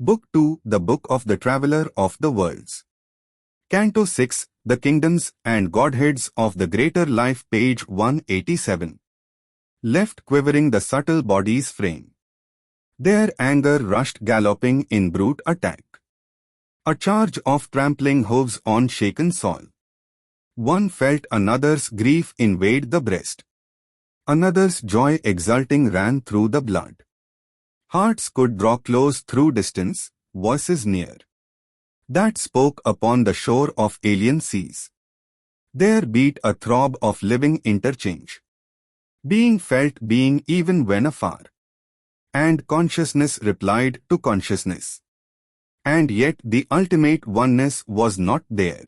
Book 2, The Book of the Traveler of the Worlds. Canto 6, The Kingdoms and Godheads of the Greater Life, page 187. Left quivering the subtle body's frame. Their anger rushed galloping in brute attack. A charge of trampling hooves on shaken soil. One felt another's grief invade the breast. Another's joy exulting ran through the blood. Hearts could draw close through distance, voices near, that spoke upon the shore of alien seas. There beat a throb of living interchange. Being felt being even when afar. And consciousness replied to consciousness. And yet the ultimate oneness was not there.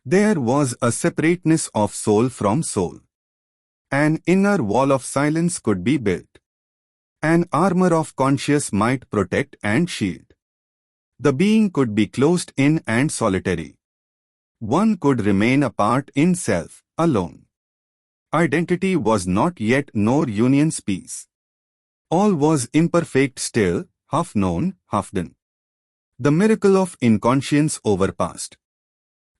There was a separateness of soul from soul. An inner wall of silence could be built. An armor of conscious might protect and shield. The being could be closed in and solitary. One could remain apart in self, alone. Identity was not yet nor union's peace. All was imperfect still, half known, half done. The miracle of inconscience overpast.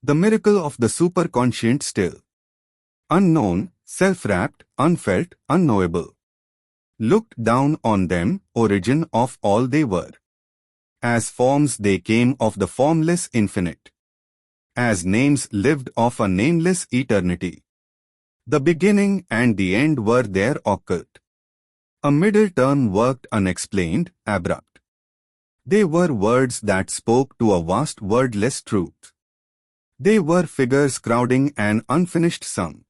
The miracle of the superconscient still. Unknown, self-wrapped, unfelt, unknowable. Looked down on them, origin of all they were. As forms they came of the formless infinite. As names lived of a nameless eternity. The beginning and the end were there occult. A middle term worked unexplained, abrupt. They were words that spoke to a vast wordless truth. They were figures crowding an unfinished song.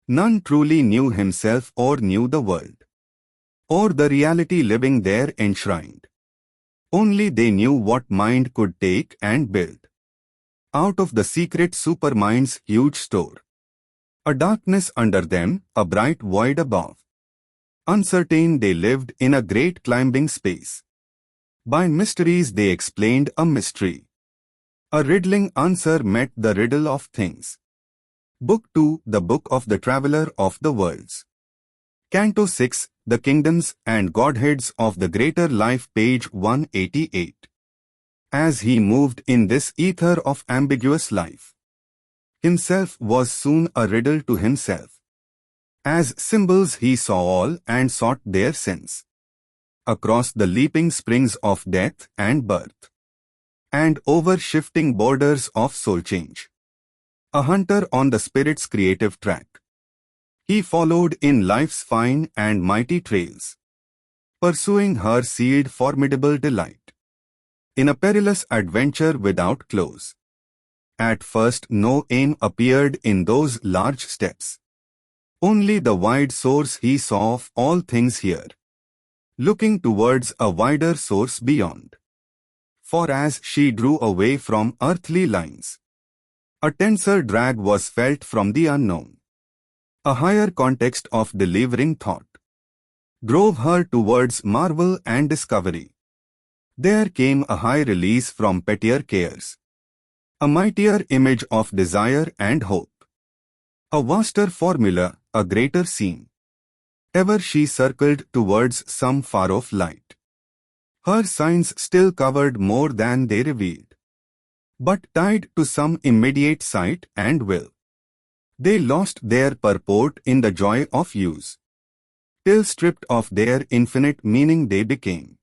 None truly knew himself or knew the world. Or the reality living there enshrined. Only they knew what mind could take and build. Out of the secret supermind's huge store. A darkness under them, a bright void above. Uncertain they lived in a great climbing space. By mysteries they explained a mystery. A riddling answer met the riddle of things. Book 2, The Book of the Traveler of the Worlds. Canto 6, The Kingdoms and Godheads of the Greater Life, page 188. As he moved in this ether of ambiguous life, himself was soon a riddle to himself. As symbols he saw all and sought their sense. Across the leaping springs of death and birth. And over shifting borders of soul change. A hunter on the spirit's creative track. He followed in life's fine and mighty trails, pursuing her sealed formidable delight. In a perilous adventure without close. At first no aim appeared in those large steps. Only the wide source he saw of all things here. Looking towards a wider source beyond. For as she drew away from earthly lines, a tenser drag was felt from the unknown. A higher context of delivering thought drove her towards marvel and discovery. There came a high release from pettier cares. A mightier image of desire and hope. A vaster formula, a greater scene. Ever she circled towards some far-off light. Her signs still covered more than they revealed. But tied to some immediate sight and will. They lost their purport in the joy of use. Till stripped of their infinite meaning they became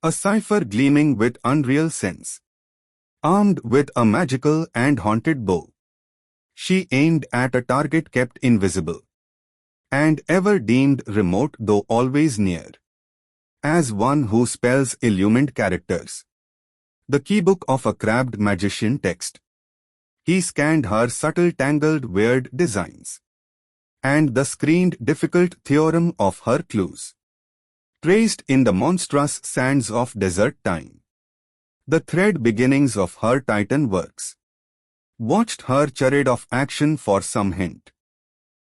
a cipher gleaming with unreal sense. Armed with a magical and haunted bow, she aimed at a target kept invisible. And ever deemed remote though always near. As one who spells illumined characters. The keybook of a crabbed magician text. He scanned her subtle tangled weird designs. And the screened difficult theorem of her clues. Traced in the monstrous sands of desert time. The thread beginnings of her titan works. Watched her charade of action for some hint.